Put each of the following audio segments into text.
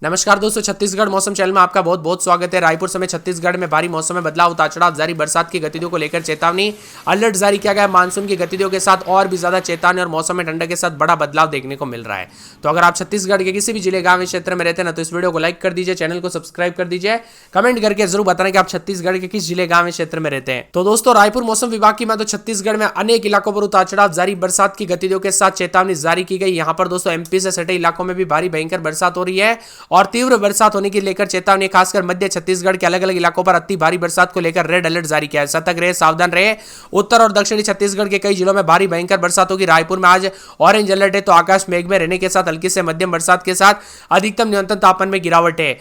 नमस्कार दोस्तों, छत्तीसगढ़ मौसम चैनल में आपका बहुत बहुत स्वागत है। रायपुर समेत छत्तीसगढ़ में भारी मौसम में बदलाव, उतार चढ़ाव जारी, बरसात की गतिविधियों को लेकर चेतावनी, अलर्ट जारी किया गया है। मानसून की गतिविधियों के साथ और भी ज्यादा चेतावनी और मौसम में ठंडक के साथ बड़ा बदलाव देखने को मिल रहा है। तो अगर आप छत्तीसगढ़ के किसी भी जिले, गांव या क्षेत्र में रहते हैं ना, तो इस वीडियो को लाइक कर दीजिए, चैनल को सब्सक्राइब कर दीजिए, कमेंट करके जरूर बताना कि आप छत्तीसगढ़ के किस जिले, गांव या क्षेत्र में रहते हैं। तो दोस्तों, रायपुर मौसम विभाग की तो छत्तीसगढ़ में अनेक इलाकों पर उतार चढ़ाव जारी, बरसात की गतिविधियों के साथ चेतावनी जारी की गई। यहाँ पर दोस्तों एमपी से सटे इलाकों में भी भारी भयंकर बरसात हो रही है और तीव्र बरसात होने की लेकर चेतावनी, खासकर मध्य छत्तीसगढ़ के अलग अलग इलाकों पर अति भारी बरसात को लेकर रेड अलर्ट जारी किया है। सतर्क रहे, सावधान रहे। उत्तर और दक्षिणी छत्तीसगढ़ के कई जिलों में भारी भयंकर बरसात होगी। रायपुर में आज ऑरेंज अलर्ट है, तो आकाश मेघ में रहने के साथ हल्की से मध्यम बरसात के साथ अधिकतम न्यूनतम तापमान में गिरावट है।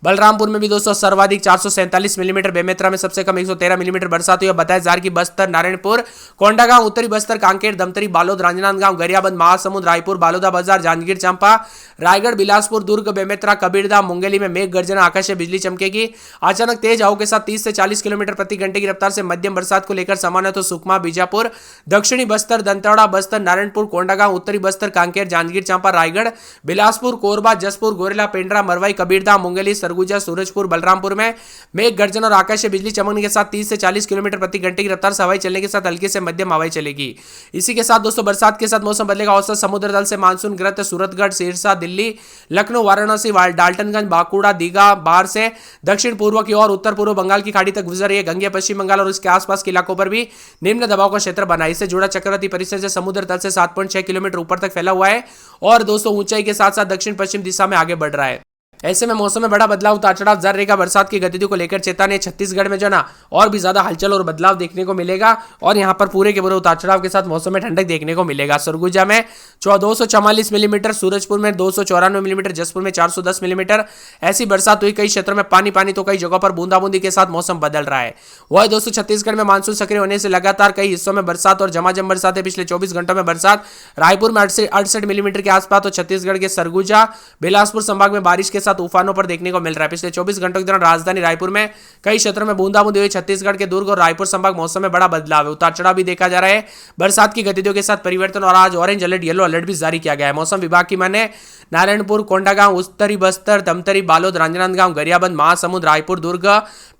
बलरामपुर में भी दोस्तों सर्वाधिक 447 मिलीमीटर, बेमेतरा में सबसे कम 113 मिलीमीटर बरसात हुई है। बताया जा रहा है कि बस्तर, नारायणपुर, कोंडागांव, उत्तरी बस्तर, कांकेर, दमतरी, बालोद, राजनांदगांव, गरियाबंद, महासमुंद, रायपुर, बालोदाबाजार, जांजगीर चांपा, रायगढ़, बिलासपुर, दुर्ग, बेमेतरा, कबीरधाम, मुंगेली में मेघ गर्जना, आकाश से बिजली चमकेगी। अचानक तेज हवाओं के साथ 30 से 40 किलोमीटर प्रति घंटे की रफ्तार से मध्यम बरसात को लेकर सामान्य तो सुकमा, बीजापुर, दक्षिणी बस्तर, दंतेवाड़ा, बस्तर, नारायणपुर, कोंडागांव, उत्तरी बस्तर, कांकेर, जांजगीर चांपा, रायगढ़, बिलासपुर, कोरबा, जसपुर, गोरेला, पेंड्रा, मरवाई, कबीरधाम, मुंगेली, सरगुजा, सूरजपुर, बलरामपुर में मेघ गर्जन और आकाश से बिजली चमकने के साथ 30 से 40 किलोमीटर प्रति घंटे की रफ्तार से हवाएं चलने के साथ हल्की से मध्यम हवाएं चलेगी। इसी के साथ दोस्तों बरसात के साथ मौसम बदलेगा। औसत समुद्र तल से मानसून ग्रस्त सूरतगढ़, सिरसा, दिल्ली, लखनऊ, वाराणसी, डाल्टनगंज, बांकुड़ा, दीघा, बाहर से दक्षिण पूर्व की ओर उत्तर पूर्व बंगाल की खाड़ी तक गुजर रही है। गंगे पश्चिम बंगाल और इसके आसपास के इलाकों पर भी निम्न दबाव का क्षेत्र बना है। इससे जुड़ा चक्रवाती परिसर से समुद्र तल से 7.6 किलोमीटर ऊपर तक फैला हुआ है और दोस्तों ऊंचाई के साथ साथ दक्षिण पश्चिम दिशा में आगे बढ़ रहा है। ऐसे में मौसम में बड़ा बदलाव, उतार चढ़ाव जारी रहेगा। बरसात की गतिविधियों को लेकर चेतावनी। छत्तीसगढ़ में जो ना और भी ज्यादा हलचल और बदलाव देखने को मिलेगा और यहाँ पर पूरे के पूरे उतार चढ़ाव के साथ मौसम में ठंडक देखने को मिलेगा। सरगुजा में 244 मिलीमीटर, सूरजपुर में 294 मिलीमीटर, जसपुर में 410 मिलीमीटर ऐसी बरसात हुई। कई क्षेत्रों में पानी पानी तो कई जगहों पर बूंदाबूंदी के साथ मौसम बदल रहा है। वह दोस्तों छत्तीसगढ़ में मानसून सक्रिय होने से लगातार कई हिस्सों में बरसात और झमाझम बरसात है। पिछले 24 घंटों में बरसात रायपुर में 68 मिलीमीटर के आसपास, तो छत्तीसगढ़ के सरगुजा, बिलासपुर संभाग में बारिश के साथ उफानों पर देखने को मिल रहा है। पिछले 24 घंटों के दौरान राजधानी रायपुर में कई क्षेत्रों में बूंदाबूंदी हुई। छत्तीसगढ़ के दुर्ग और रायपुर संभाग मौसम में बड़ा बदलाव है, उतार चढ़ाव भी देखा जा रहा है। बरसात की गतिविधियों के साथ परिवर्तन और आज ऑरेंज अलर्ट, येलो अलर्ट भी जारी किया गया है। मौसम विभाग की माने नारायणपुर, कोंडागांव, उत्तरी बस्तर, दमतरी, बालोद, राजनांदगांव, गरियाबंद, महासमुंद, रायपुर, दुर्ग,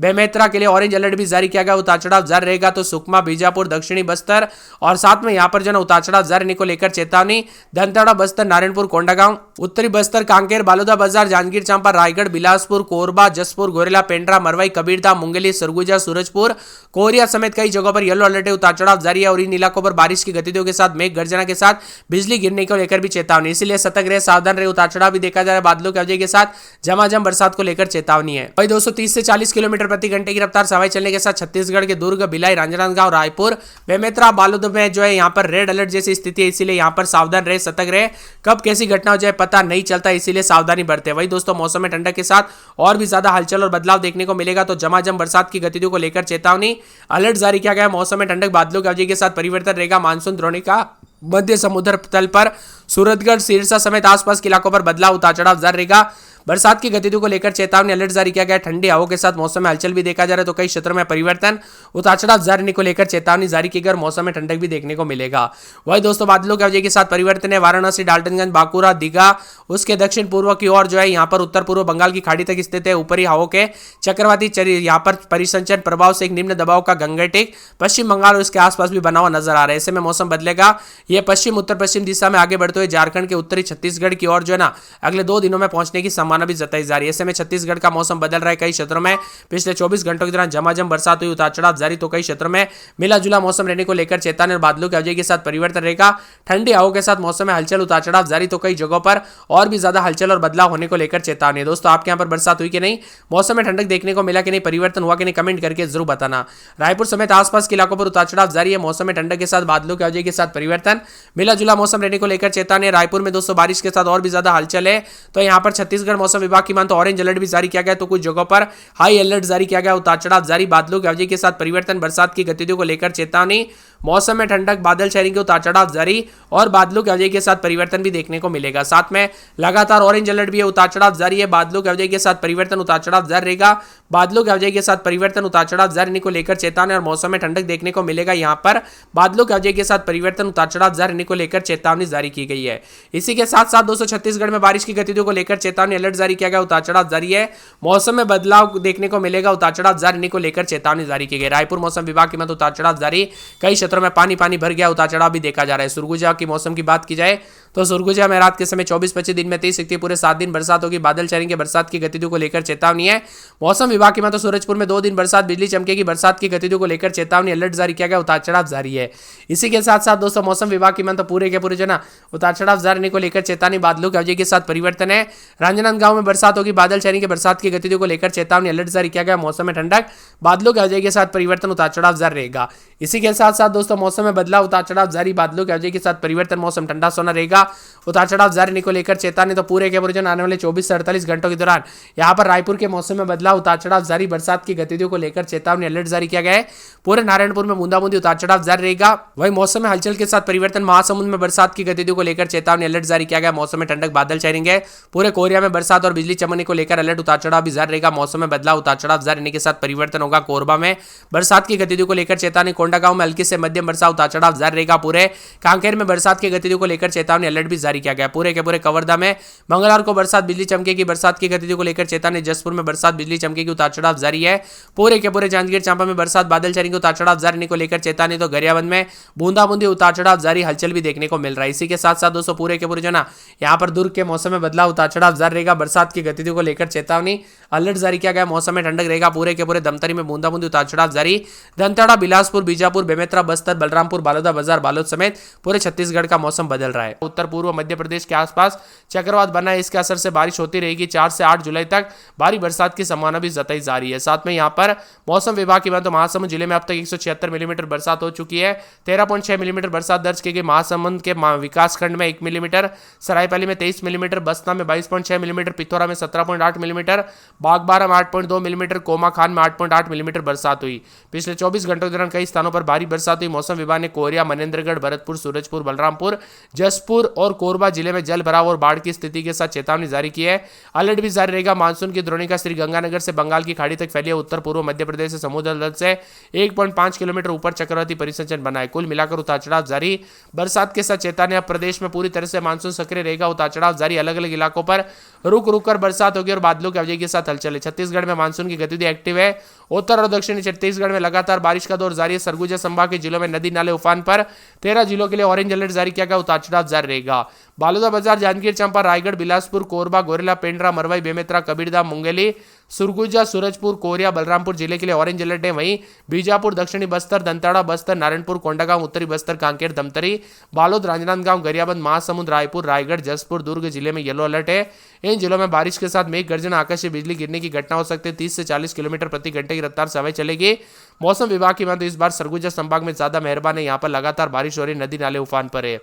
बेमेतरा के लिए ऑरेंज अलर्ट भी जारी किया गया। उतार चढ़ाव जारी रहेगा। तो सुकमा, बीजापुर, दक्षिणी बस्तर और साथ में यहां पर जो है उतार चढ़ाव जारी रहने को लेकर चेतावनी। दंतेवाड़ा, बस्तर, नारायणपुर, कोंडागांव, उत्तरी बस्तर, कांकेर, बालोदाबाजार, जांजगीर चांपा, रायगढ़, बिलासपुर, कोरबा, जसपुर, गोरेला, पेंड्रा, मरवाई, कबीरधाम, मुंगेली, सरगुजा, सूरजपुर, कोरिया समेत कई जगहों पर येलो अलर्ट है, उतार चढ़ाव जारी है। और इन इलाकों पर बारिश की गतिविधियों के साथ मेघ गर्जना के साथ बिजली गिरने को लेकर भी चेतावनी। इसलिए सतर्क रहे, सावधान रहे। उतार चढ़ाव भी देखा जा रहा है। बादलों की अवधि के साथ झमाझम बरसात को लेकर चेतावनी है। वही दोस्तों 30 से 40 किलोमीटर प्रति घंटे की रफ्तार से हवाएं चलने के साथ छत्तीसगढ़ के दुर्ग, भिलाई, राजनांदगांव, रायपुर, बेमेतरा, बालोद में जो है यहाँ पर रेड अलर्ट जैसी स्थिति है। इसीलिए यहाँ पर सावधान रहे, सतर्क रहे। कब कैसी घटना हो जाए पता नहीं चलता, इसीलिए सावधानी बरते। वही दोस्तों मौसम में ठंडक के साथ और भी ज्यादा हलचल और बदलाव देखने को मिलेगा। तो झमाझम बरसात की गतिविधियों को लेकर चेतावनी, अलर्ट जारी किया गया। मौसम में ठंडक, बादलों की अवधि के साथ परिवर्तन रहेगा। मानसून द्रोणिका मध्य समुद्र तल पर सूरतगढ़, सिरसा समेत आसपास के इलाकों पर बदलाव, उतार चढ़ाव जारी रहेगा। बरसात की गतिविधियों को लेकर चेतावनी, अलर्ट जारी किया गया। ठंडी हवाओं के साथ मौसम में हलचल भी देखा जा रहा है। तो कई क्षेत्रों में परिवर्तन, उतार चढ़ाव जारी रहने को लेकर चेतावनी जारी की गई और मौसम में ठंडक भी देखने को मिलेगा। वही दोस्तों बादलों की वजह के साथ परिवर्तन है। वाराणसी, डाल्टनगंज, बांकुड़ा, दीघा, उसके दक्षिण पूर्व की ओर जो है यहाँ पर उत्तर पूर्व बंगाल की खाड़ी तक स्थित है। ऊपरी हवाओं के चक्रवाती यहाँ पर परिसंचरण प्रभाव से एक निम्न दबाव का गंगेटिक पश्चिम बंगाल और इसके आसपास भी बना हुआ नजर आ रहा है। ऐसे में मौसम बदलेगा। यह पश्चिम उत्तर पश्चिम दिशा में आगे बढ़ते हुए झारखंड के उत्तरी छत्तीसगढ़ की ओर जो है ना अगले 2 दिनों में पहुंचने की संभावना भी जताई जा रही है। ऐसे में छत्तीसगढ़ का मौसम बदल रहा है। कई क्षेत्रों में पिछले 24 घंटों के दौरान झमाझम बरसात हुई, उतार चढ़ाव जारी। तो कई क्षेत्रों में मिला जुला मौसम रहने को लेकर चेतावनी और बादलों की अवधि के साथ परिवर्तन रहेगा। ठंडी हवाओं के साथ मौसम में हलचल, उतार चढ़ाव जारी। तो कई जगहों पर और भी ज्यादा हलचल और बदलाव होने को लेकर चेतावनी। दोस्तों आपके यहाँ पर बरसात हुई कि नहीं, मौसम में ठंडक देखने को मिला कि नहीं, परिवर्तन हुआ कि नहीं, कमेंट करके जरूर बताना। रायपुर समेत आसपास के इलाकों पर उतार चढ़ाव जारी है। मौसम में ठंडक के साथ बादलों की अवधि के साथ परिवर्तन, मिला जुला मौसम रहने को लेकर चेतावनी। रायपुर में दोस्तों बारिश के साथ और भी ज्यादा हलचल है। तो यहाँ पर छत्तीसगढ़ मौसम विभाग की मान तो ऑरेंज अलर्ट भी जारी किया गया। तो कुछ जगहों पर हाई अलर्ट जारी किया गया। उतार चढ़ाव जारी, बादलों की अवधि के साथ परिवर्तन, बरसात की गतिविधियों को लेकर चेतावनी। मौसम में ठंडक, बादल छाएंगे, उतार चढ़ाव जारी और बादलों की अवधि के साथ परिवर्तन भी देखने को मिलेगा। साथ में लगातार ऑरेंज अलर्ट भी है, उतार चढ़ाव जारी है, बादलों की अवधि के साथ परिवर्तन, उतार चढ़ाव जारी रहेगा। बादलों की अवधि के साथ परिवर्तन, उतार चढ़ाव जारी को लेकर चेतावनी और मौसम में ठंडक देखने को मिलेगा। यहाँ पर बादलों की अवधि के साथ परिवर्तन, उतार चढ़ाव जारी को लेकर चेतावनी जारी की गई है। इसी के साथ साथ दोस्तों छत्तीसगढ़ में बारिश की गतिविधियों को लेकर चेतावनी अलर्ट जारी किया गया, उतार चढ़ाव जारी है। मौसम में बदलाव देखने को मिलेगा, उतार चढ़ाव जारी को लेकर चेतावनी जारी की गई। रायपुर मौसम विभाग की मत उतार चढ़ाव जारी, कई क्षेत्रों में पानी पानी भर गया, उतार चढ़ाव भी देखा जा रहा है। सुरगुजा की मौसम की बात की जाए तो सुरगुजा में रात के समय 24-25 दिन में 23 पूरे 7 दिन बरसात होगी, बादल छाएंगे, बरसात की गतिविधियों को लेकर चेतावनी है। मौसम विभाग की मत सूरजपुर में 2 दिन बरसात, बिजली चमकेगी, बरसात की गतिविधियों को लेकर चेतावनी अलर्ट जारी किया गया, उतार चढ़ाव जारी है। इसी के साथ साथ दोस्तों मौसम विभाग की मत पूरे के पूरे जो ना उतार चढ़ाव जारी को लेकर चेतावनी, बादलों की अवधि के साथ परिवर्तन है। राजनांदगांव में बरसात होगी, बादल छाएंगे, बरसात की गतिविधियों को लेकर चेतावनी अलर्ट जारी किया गया। मौसम में ठंडक, बादलों की अवधि के साथ परिवर्तन, उतार चढ़ाव जारी रहेगा। इसी के साथ साथ दोस्तों मौसम में बदलाव, उतार चढ़ाव जारी, बादलों की अवधि के साथ परिवर्तन, मौसम ठंडा सोना रहेगा, उतार चढ़ाव जारी को लेकर चेतावनी। तो पूरे के पूरे जो आने वाले 24 से 48 घंटों के दौरान यहां पर रायपुर के मौसम में बदलाव, उतार चढ़ाव जारी, बरसात की गतिविधियों को लेकर चेतावनी अलर्ट जारी किया गया है। पूरे नारायणपुर में बूंदाबूंदी, उतार चढ़ाव जारी रहेगा। वही मौसम में हलचल के साथ परिवर्तन, महासमुंद में बरसात की गतिविधियों को लेकर चेतावनी अलर्ट जारी किया गया। मौसम में ठंडक, बादल छाएंगे, पूरे कोरिया में बरसात और बिजली चमकने को लेकर अलर्ट, उतार चढ़ाव भी जारी रहेगा। मौसम में बदलाव, उतार चढ़ाव जारी के साथ परिवर्तन होगा। कोरबा में बरसात की गतिविधियों को लेकर चेतावनी, कोंडागांव में हल्की से मध्यम बरसात, उतार चढ़ाव जारी रहेगा। पूरे कांकेर में बरसात की गतिविधियों को लेकर चेतावनी अलर्ट भी जारी किया गया। पूरे के पूरे कवर्धा में मंगलवार को बरसात, बिजली चमकेगी, बरसात की गतिविधियों को लेकर चेतावनी। जसपुर में बरसात, बिजली चमकेगी, उतार चढ़ाव जारी है। पूरे के पूरे जांजगीर चांपा में बरसात, बादल छाएंगे, उतार चढ़ाव जारी को लेकर चेतावनी। तो गरियाबंद में बूंदाबूंदी, उतार चढ़ाव जारी, हलचल भी देखने को मिल रहा है। इसी के साथ साथ दोस्तों पूरे के पूरे जो ना यहाँ पर दुर्ग के मौसम में बदलाव, उतार चढ़ाव जारी रहेगा, बरसात की गतिविधियों को लेकर चेतावनी अलर्ट जारी किया गया। मौसम में ठंडक रहेगा। पूरे के पूरे दमतरी में बूंदाबूंदी, उतार चढ़ाव जारी। दंतेवाड़ा, बिलासपुर, बीजापुर, बेमेतरा, बस्तर, बलरामपुर, बालोदा बाजार, बालोद समेत पूरे छत्तीसगढ़ का मौसम बदल रहा है। उत्तर पूर्व मध्य प्रदेश के आसपास चक्रवात बना है, इसके असर से बारिश होती रहेगी। 4 से 8 जुलाई तक भारी बरसात की संभावना भी जताई जा रही है। साथ में यहाँ पर मौसम विभाग की बात तो महासमुंद जिले में अब तक 176 मिलीमीटर बरसात हो चुकी है। 13.6 मिलीमीटर बरसात दर्ज की गई। महासमुंद के विकासखंड में 1 मिलीमीटर, सरायपाली में 23 मिलीमीटर, बसना में 22.6 मिलीमीटर, पिथौरा में 17.8 मिलीमीटर, बागबाहरा में 8.2 मिलीमीटर, कोमाखान में 8.8 मिलीमीटर बरसात हुई। पिछले 24 घंटों के दौरान कई स्थानों पर भारी बरसात हुई। मौसम विभाग ने कोरिया, मनेन्द्रगढ़, भरतपुर, सूरजपुर, बलरामपुर, जसपुर और कोरबा जिले में जल भराव और बाढ़ की स्थिति के साथ चेतावनी जारी की है। अलर्ट भी जारी रहेगा। मानसून की द्रोणिका श्रीगंगानगर से बंगाल की खाड़ी तक फैली है। उत्तर पूर्व मध्य प्रदेश से समुद्र तल से 1.5 किलोमीटर ऊपर चक्रवाती परिसंचरण बना है। कुल मिलाकर उतार चढ़ाव जारी, बरसात के साथ चेतावनी। अब प्रदेश में पूरी तरह से मानसून सक्रिय रहेगा, उतार चढ़ाव जारी। अलग अलग इलाकों पर रुक रुक कर बरसात होगी और बादलों की अवधि के साथ हलचल है। छत्तीसगढ़ में मानसून की गतिविधि एक्टिव है। उत्तर और दक्षिणी छत्तीसगढ़ में लगातार बारिश का दौर जारी है। सरगुजा संभाग के जिलों में नदी नाले उफान पर। 13 जिलों के लिए ऑरेंज अलर्ट जारी किया गया, उतार चढ़ाव जारी रहेगा। बालोदा बाजार, जांजगीर चांपा, रायगढ़, बिलासपुर, कोरबा, गोरेला, पेंड्रा, मरवाई, बेमेतरा, कबीरधाम, मुंगेली, सुरगुजा, सूरजपुर, कोरिया, बलरामपुर जिले के लिए ऑरेंज अलर्ट है। वहीं बीजापुर, दक्षिणी बस्तर, दंतेवाड़ा, बस्तर, नारायणपुर, कोंडागांव, उत्तरी बस्तर, कांकेर, दमतरी, बालोद, राजनांदगांव, गरियाबंद, महासमुंद, रायपुर, रायगढ़, जसपुर, दुर्ग जिले में येलो अलर्ट है। इन जिलों में बारिश के साथ मेघ गर्जन, आकाशीय बिजली गिरने की घटना हो सकती है। 30 से 40 किलोमीटर प्रति घंटे की रफ्तार से हवाएं चलेगी। मौसम विभाग की बात तो इस बार सरगुजा संभाग में ज्यादा मेहरबान है। यहाँ पर लगातार बारिश हो रही, नदी नाले उफान पर है।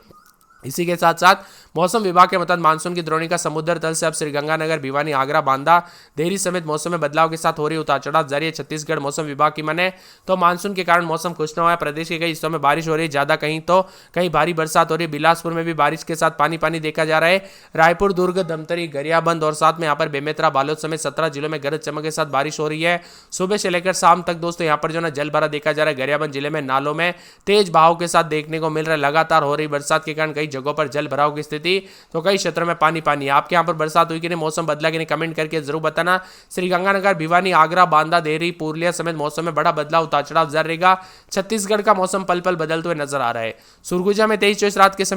इसी के साथ साथ मौसम विभाग के मुताबिक मानसून की द्रोणिका समुद्र तल से अब श्रीगंगानगर, भिवानी, आगरा, बांदा, देहरी समेत मौसम में बदलाव के साथ हो रही उतार चढ़ाव जारी है। छत्तीसगढ़ मौसम विभाग की माने तो मानसून के कारण मौसम खुशनुमा है। प्रदेश के कई हिस्सों में बारिश हो रही है, ज्यादा कहीं तो कहीं भारी बरसात हो रही है। बिलासपुर में भी बारिश के साथ पानी पानी देखा जा रहा है। रायपुर, दुर्ग, दमतरी, गरियाबंद और साथ में यहाँ पर बेमेतरा, बालोद समेत 17 जिलों में गरज चमक के साथ बारिश हो रही है। सुबह से लेकर शाम तक दोस्तों यहाँ पर जो है जल भरा देखा जा रहा है। गरियाबंद जिले में नालों में तेज बहाव के साथ देखने को मिल रहा है। लगातार हो रही बरसात के कारण कई जगहों पर जल भराव की स्थिति, तो कई क्षेत्रों में पानी पानी। आपके यहाँ पर बरसात हुई कि नहीं, मौसम बदला कि नहीं, कमेंट करके जरूर बताना। श्रीगंगानगर, भिवानी, आगरा, बांदा, देहरी, पूर्णिया समेत मौसम में बड़ा बदलाव, उतार चढ़ाव जारी रहेगा। छत्तीसगढ़ का मौसम पल पल बदलते हुए नजर आ रहा है। सुरगुजा में 23-24 रात के समय